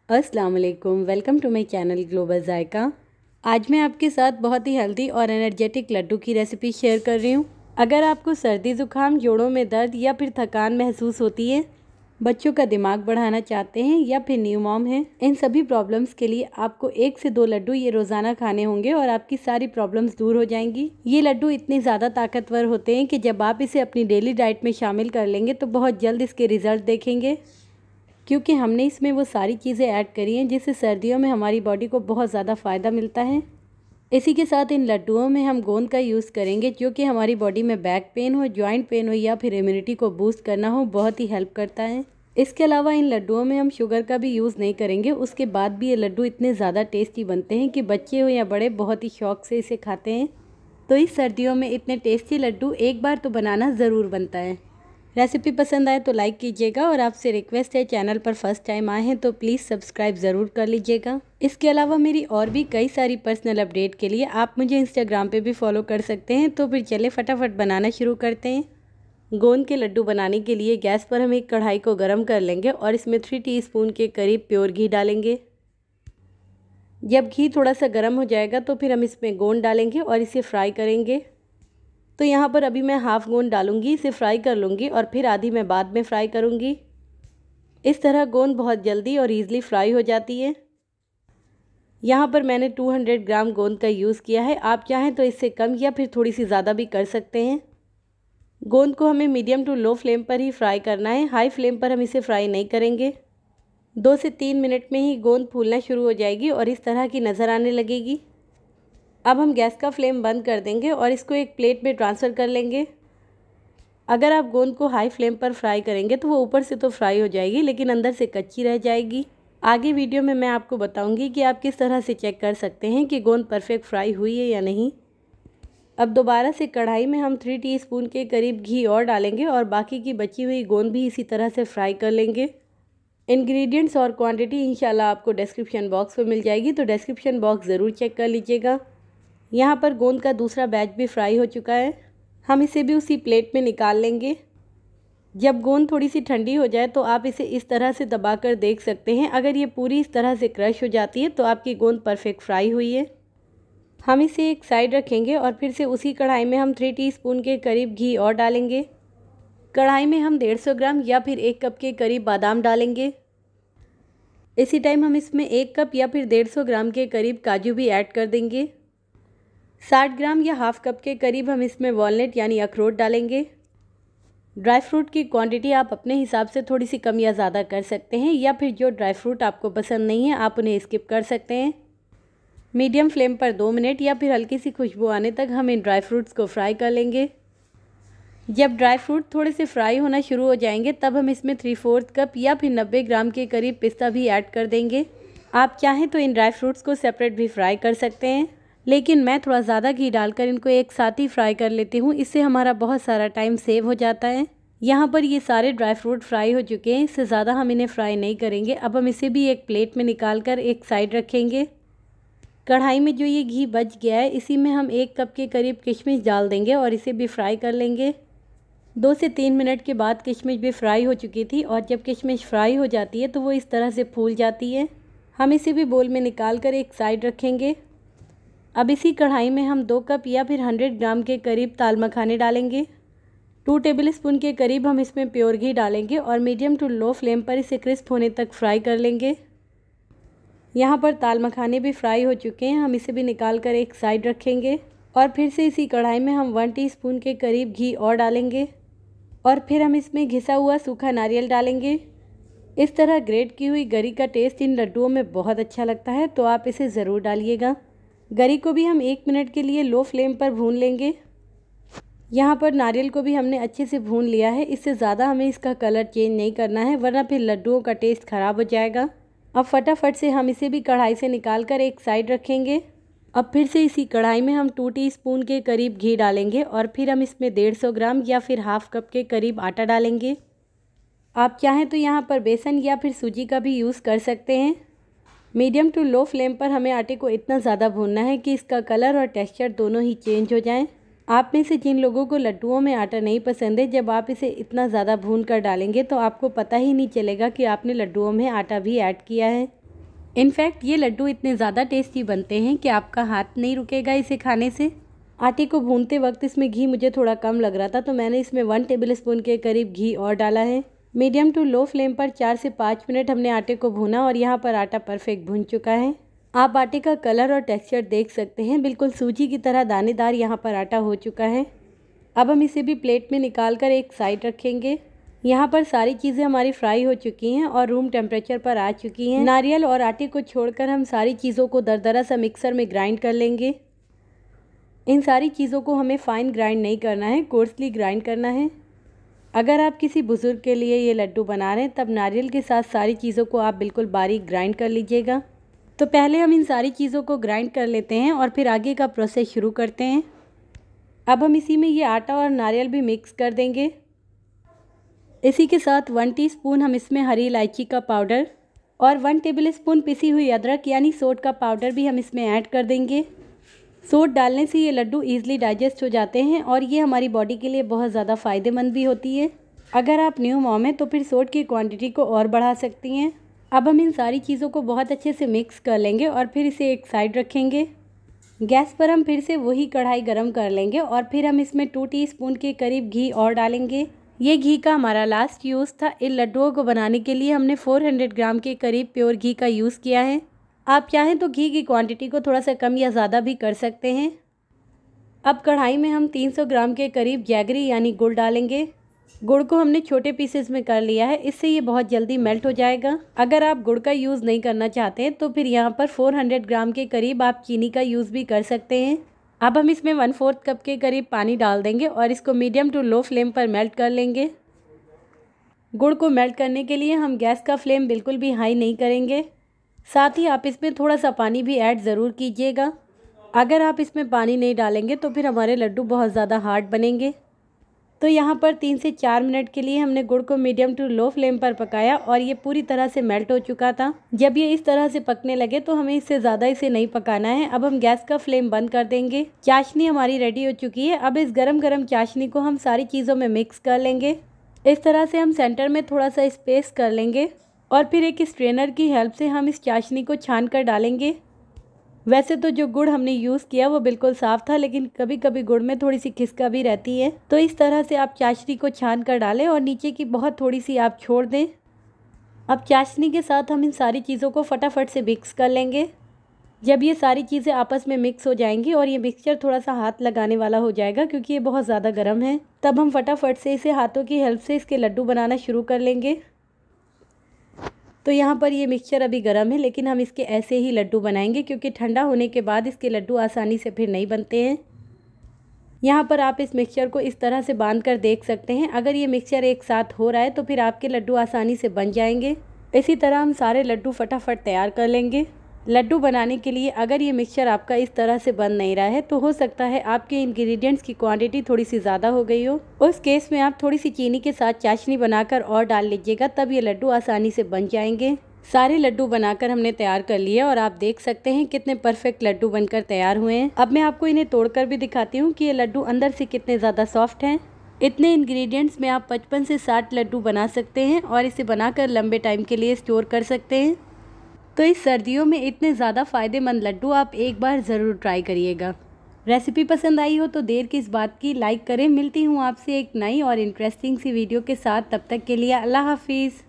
अस्सलाम वालेकुम, welcome to my channel global Zaika. आज मैं आपके साथ बहुत ही हेल्दी और एनर्जेटिक लड्डू की रेसिपी शेयर कर रही हूँ। अगर आपको सर्दी ज़ुकाम, जोड़ों में दर्द या फिर थकान महसूस होती है, बच्चों का दिमाग बढ़ाना चाहते हैं या फिर न्यू मॉम हैं, इन सभी प्रॉब्लम्स के लिए आपको 1 से 2 लड्डू ये रोज़ाना खाने होंगे और आपकी सारी प्रॉब्लम्स दूर हो जाएंगी। ये लड्डू इतने ज़्यादा ताकतवर होते हैं कि जब आप इसे अपनी डेली डाइट में शामिल कर लेंगे तो बहुत जल्द इसके रिजल्ट देखेंगे, क्योंकि हमने इसमें वो सारी चीज़ें ऐड करी हैं जिससे सर्दियों में हमारी बॉडी को बहुत ज़्यादा फ़ायदा मिलता है। इसी के साथ इन लड्डुओं में हम गोंद का यूज़ करेंगे, जो कि हमारी बॉडी में बैक पेन हो, जॉइंट पेन हो या फिर इम्यूनिटी को बूस्ट करना हो, बहुत ही हेल्प करता है। इसके अलावा इन लड्डुओं में हम शुगर का भी यूज़ नहीं करेंगे। उसके बाद भी ये लड्डू इतने ज़्यादा टेस्टी बनते हैं कि बच्चे हो या बड़े बहुत ही शौक़ से इसे खाते हैं। तो इस सर्दियों में इतने टेस्टी लड्डू एक बार तो बनाना ज़रूर बनता है। रेसिपी पसंद आए तो लाइक कीजिएगा और आपसे रिक्वेस्ट है, चैनल पर फर्स्ट टाइम आए हैं तो प्लीज़ सब्सक्राइब ज़रूर कर लीजिएगा। इसके अलावा मेरी और भी कई सारी पर्सनल अपडेट के लिए आप मुझे इंस्टाग्राम पे भी फॉलो कर सकते हैं। तो फिर चले फटाफट बनाना शुरू करते हैं। गोंद के लड्डू बनाने के लिए गैस पर हम एक कढ़ाई को गर्म कर लेंगे और इसमें 3 टीस्पून के करीब प्योर घी डालेंगे। जब घी थोड़ा सा गर्म हो जाएगा तो फिर हम इसमें गोंद डालेंगे और इसे फ्राई करेंगे। तो यहाँ पर अभी मैं हाफ़ गोंद डालूंगी, इसे फ्राई कर लूँगी और फिर आधी मैं बाद में फ्राई करूँगी। इस तरह गोंद बहुत जल्दी और ईज़िली फ्राई हो जाती है। यहाँ पर मैंने 200 ग्राम गोंद का यूज़ किया है। आप चाहें तो इससे कम या फिर थोड़ी सी ज़्यादा भी कर सकते हैं। गोंद को हमें मीडियम टू लो फ्लेम पर ही फ्राई करना है, हाई फ्लेम पर हम इसे फ्राई नहीं करेंगे। 2 से 3 मिनट में ही गोंद फूलना शुरू हो जाएगी और इस तरह की नज़र आने लगेगी। अब हम गैस का फ्लेम बंद कर देंगे और इसको एक प्लेट में ट्रांसफ़र कर लेंगे। अगर आप गोंद को हाई फ्लेम पर फ्राई करेंगे तो वो ऊपर से तो फ्राई हो जाएगी, लेकिन अंदर से कच्ची रह जाएगी। आगे वीडियो में मैं आपको बताऊंगी कि आप किस तरह से चेक कर सकते हैं कि गोंद परफेक्ट फ्राई हुई है या नहीं। अब दोबारा से कढ़ाई में हम 3 टीस्पून के करीब घी और डालेंगे और बाकी की बची हुई गोंद भी इसी तरह से फ्राई कर लेंगे। इंग्रेडिएंट्स और क्वांटिटी इंशाल्लाह आपको डिस्क्रिप्शन बॉक्स में मिल जाएगी, तो डिस्क्रिप्शन बॉक्स ज़रूर चेक कर लीजिएगा। यहाँ पर गोंद का दूसरा बैच भी फ्राई हो चुका है। हम इसे भी उसी प्लेट में निकाल लेंगे। जब गोंद थोड़ी सी ठंडी हो जाए तो आप इसे इस तरह से दबाकर देख सकते हैं। अगर ये पूरी इस तरह से क्रश हो जाती है तो आपकी गोंद परफेक्ट फ्राई हुई है। हम इसे एक साइड रखेंगे और फिर से उसी कढ़ाई में हम 3 टीस्पून के करीब घी और डालेंगे। कढ़ाई में हम 150 ग्राम या फिर 1 कप के करीब बादाम डालेंगे। इसी टाइम हम इसमें 1 कप या फिर 150 ग्राम के करीब काजू भी ऐड कर देंगे। 60 ग्राम या हाफ़ कप के करीब हम इसमें वॉलनट यानी अखरोट डालेंगे। ड्राई फ्रूट की क्वांटिटी आप अपने हिसाब से थोड़ी सी कम या ज़्यादा कर सकते हैं, या फिर जो ड्राई फ्रूट आपको पसंद नहीं है आप उन्हें स्किप कर सकते हैं। मीडियम फ्लेम पर 2 मिनट या फिर हल्की सी खुशबू आने तक हम इन ड्राई फ्रूट्स को फ्राई कर लेंगे। जब ड्राई फ्रूट थोड़े से फ्राई होना शुरू हो जाएंगे तब हम इसमें 3/4 कप या फिर 90 ग्राम के करीब पिस्ता भी ऐड कर देंगे। आप चाहें तो इन ड्राई फ्रूट्स को सेपरेट भी फ्राई कर सकते हैं, लेकिन मैं थोड़ा ज़्यादा घी डालकर इनको एक साथ ही फ्राई कर लेती हूँ। इससे हमारा बहुत सारा टाइम सेव हो जाता है। यहाँ पर ये सारे ड्राई फ्रूट फ्राई हो चुके हैं, इससे ज़्यादा हम इन्हें फ्राई नहीं करेंगे। अब हम इसे भी एक प्लेट में निकाल कर एक साइड रखेंगे। कढ़ाई में जो ये घी बच गया है इसी में हम 1 कप के करीब किशमिश डाल देंगे और इसे भी फ्राई कर लेंगे। 2 से 3 मिनट के बाद किशमिश भी फ्राई हो चुकी थी और जब किशमिश फ्राई हो जाती है तो वो इस तरह से फूल जाती है। हम इसे भी बोल में निकाल कर एक साइड रखेंगे। अब इसी कढ़ाई में हम 2 कप या फिर 100 ग्राम के करीब ताल मखाने डालेंगे। 2 टेबलस्पून के करीब हम इसमें प्योर घी डालेंगे और मीडियम टू लो फ्लेम पर इसे क्रिस्प होने तक फ्राई कर लेंगे। यहाँ पर ताल मखाने भी फ्राई हो चुके हैं, हम इसे भी निकाल कर एक साइड रखेंगे और फिर से इसी कढ़ाई में हम 1 टीस्पून के करीब घी और डालेंगे और फिर हम इसमें घिसा हुआ सूखा नारियल डालेंगे। इस तरह ग्रेट की हुई गरी का टेस्ट इन लड्डुओं में बहुत अच्छा लगता है, तो आप इसे ज़रूर डालिएगा। गरी को भी हम 1 मिनट के लिए लो फ्लेम पर भून लेंगे। यहाँ पर नारियल को भी हमने अच्छे से भून लिया है, इससे ज़्यादा हमें इसका कलर चेंज नहीं करना है, वरना फिर लड्डुओं का टेस्ट ख़राब हो जाएगा। अब फटाफट से हम इसे भी कढ़ाई से निकाल कर एक साइड रखेंगे। अब फिर से इसी कढ़ाई में हम 2 टीस्पून के करीब घी डालेंगे और फिर हम इसमें 150 ग्राम या फिर हाफ़ कप के करीब आटा डालेंगे। आप चाहें तो यहाँ पर बेसन या फिर सूजी का भी यूज़ कर सकते हैं। मीडियम टू लो फ्लेम पर हमें आटे को इतना ज़्यादा भूनना है कि इसका कलर और टेक्सचर दोनों ही चेंज हो जाएं। आप में से जिन लोगों को लड्डुओं में आटा नहीं पसंद है, जब आप इसे इतना ज़्यादा भून कर डालेंगे तो आपको पता ही नहीं चलेगा कि आपने लड्डुओं में आटा भी ऐड किया है। इनफैक्ट ये लड्डू इतने ज़्यादा टेस्टी बनते हैं कि आपका हाथ नहीं रुकेगा इसे खाने से। आटे को भूनते वक्त इसमें घी मुझे थोड़ा कम लग रहा था, तो मैंने इसमें 1 टेबलस्पून के करीब घी और डाला है। मीडियम टू लो फ्लेम पर 4 से 5 मिनट हमने आटे को भूना और यहाँ पर आटा परफेक्ट भून चुका है। आप आटे का कलर और टेक्सचर देख सकते हैं, बिल्कुल सूजी की तरह दानेदार यहाँ पर आटा हो चुका है। अब हम इसे भी प्लेट में निकाल कर एक साइड रखेंगे। यहाँ पर सारी चीज़ें हमारी फ्राई हो चुकी हैं और रूम टेम्परेचर पर आ चुकी हैं। नारियल और आटे को छोड़कर हम सारी चीज़ों को दरदरा सा मिक्सर में ग्राइंड कर लेंगे। इन सारी चीज़ों को हमें फाइन ग्राइंड नहीं करना है, कोर्सली ग्राइंड करना है। अगर आप किसी बुज़ुर्ग के लिए ये लड्डू बना रहे हैं तब नारियल के साथ सारी चीज़ों को आप बिल्कुल बारीक ग्राइंड कर लीजिएगा। तो पहले हम इन सारी चीज़ों को ग्राइंड कर लेते हैं और फिर आगे का प्रोसेस शुरू करते हैं। अब हम इसी में ये आटा और नारियल भी मिक्स कर देंगे। इसी के साथ 1 टीस्पून हम इसमें हरी इलायची का पाउडर और 1 टेबलस्पून पिसी हुई अदरक यानी सोट का पाउडर भी हम इसमें ऐड कर देंगे। सोट डालने से ये लड्डू ईजिली डाइजेस्ट हो जाते हैं और ये हमारी बॉडी के लिए बहुत ज़्यादा फ़ायदेमंद भी होती है। अगर आप न्यू मॉम हैं तो फिर सोट की क्वांटिटी को और बढ़ा सकती हैं। अब हम इन सारी चीज़ों को बहुत अच्छे से मिक्स कर लेंगे और फिर इसे एक साइड रखेंगे। गैस पर हम फिर से वही कढ़ाई गरम कर लेंगे और फिर हम इसमें 2 टीस्पून के करीब घी और डालेंगे। ये घी का हमारा लास्ट यूज़ था। इन लड्डुओं को बनाने के लिए हमने 400 ग्राम के करीब प्योर घी का यूज़ किया है। आप चाहें तो घी की क्वांटिटी को थोड़ा सा कम या ज़्यादा भी कर सकते हैं। अब कढ़ाई में हम 300 ग्राम के करीब जैगरी यानी गुड़ डालेंगे। गुड़ को हमने छोटे पीसेस में कर लिया है, इससे ये बहुत जल्दी मेल्ट हो जाएगा। अगर आप गुड़ का यूज़ नहीं करना चाहते हैं तो फिर यहाँ पर 400 ग्राम के करीब आप चीनी का यूज़ भी कर सकते हैं। अब हम इसमें 1/4 कप के करीब पानी डाल देंगे और इसको मीडियम टू लो फ्लेम पर मेल्ट कर लेंगे। गुड़ को मेल्ट करने के लिए हम गैस का फ्लेम बिल्कुल भी हाई नहीं करेंगे। साथ ही आप इसमें थोड़ा सा पानी भी ऐड ज़रूर कीजिएगा। अगर आप इसमें पानी नहीं डालेंगे तो फिर हमारे लड्डू बहुत ज़्यादा हार्ड बनेंगे। तो यहाँ पर 3 से 4 मिनट के लिए हमने गुड़ को मीडियम टू लो फ्लेम पर पकाया और ये पूरी तरह से मेल्ट हो चुका था। जब ये इस तरह से पकने लगे तो हमें इससे ज़्यादा इसे नहीं पकाना है। अब हम गैस का फ्लेम बंद कर देंगे। चाशनी हमारी रेडी हो चुकी है। अब इस गरम गरम चाशनी को हम सारी चीज़ों में मिक्स कर लेंगे। इस तरह से हम सेंटर में थोड़ा सा स्पेस कर लेंगे और फिर एक स्ट्रेनर की हेल्प से हम इस चाशनी को छान कर डालेंगे। वैसे तो जो गुड़ हमने यूज़ किया वो बिल्कुल साफ़ था, लेकिन कभी कभी गुड़ में थोड़ी सी खिसका भी रहती है। तो इस तरह से आप चाशनी को छान कर डालें और नीचे की बहुत थोड़ी सी आप छोड़ दें। अब चाशनी के साथ हम इन सारी चीज़ों को फटाफट से मिक्स कर लेंगे। जब ये सारी चीज़ें आपस में मिक्स हो जाएंगी और ये मिक्सचर थोड़ा सा हाथ लगाने वाला हो जाएगा क्योंकि ये बहुत ज़्यादा गर्म है, तब हम फटाफट से इसे हाथों की हेल्प से इसके लड्डू बनाना शुरू कर लेंगे। तो यहाँ पर ये मिक्सचर अभी गर्म है, लेकिन हम इसके ऐसे ही लड्डू बनाएंगे क्योंकि ठंडा होने के बाद इसके लड्डू आसानी से फिर नहीं बनते हैं। यहाँ पर आप इस मिक्सचर को इस तरह से बांध कर देख सकते हैं। अगर ये मिक्सचर एक साथ हो रहा है तो फिर आपके लड्डू आसानी से बन जाएंगे। इसी तरह हम सारे लड्डू फटाफट तैयार कर लेंगे। लड्डू बनाने के लिए अगर ये मिक्सचर आपका इस तरह से बन नहीं रहा है तो हो सकता है आपके इंग्रेडिएंट्स की क्वांटिटी थोड़ी सी ज़्यादा हो गई हो। उस केस में आप थोड़ी सी चीनी के साथ चाशनी बनाकर और डाल लीजिएगा, तब ये लड्डू आसानी से बन जाएंगे। सारे लड्डू बनाकर हमने तैयार कर लिए और आप देख सकते हैं कितने परफेक्ट लड्डू बनकर तैयार हुए हैं। अब मैं आपको इन्हें तोड़कर भी दिखाती हूँ कि ये लड्डू अंदर से कितने ज़्यादा सॉफ्ट हैं। इतने इंग्रेडिएंट्स में आप 55 से 60 लड्डू बना सकते हैं और इसे बनाकर लंबे टाइम के लिए स्टोर कर सकते हैं। तो इस सर्दियों में इतने ज़्यादा फ़ायदेमंद लड्डू आप एक बार ज़रूर ट्राई करिएगा। रेसिपी पसंद आई हो तो देर किस बात की, लाइक करें। मिलती हूँ आपसे एक नई और इंटरेस्टिंग सी वीडियो के साथ। तब तक के लिए अल्लाह हाफिज़।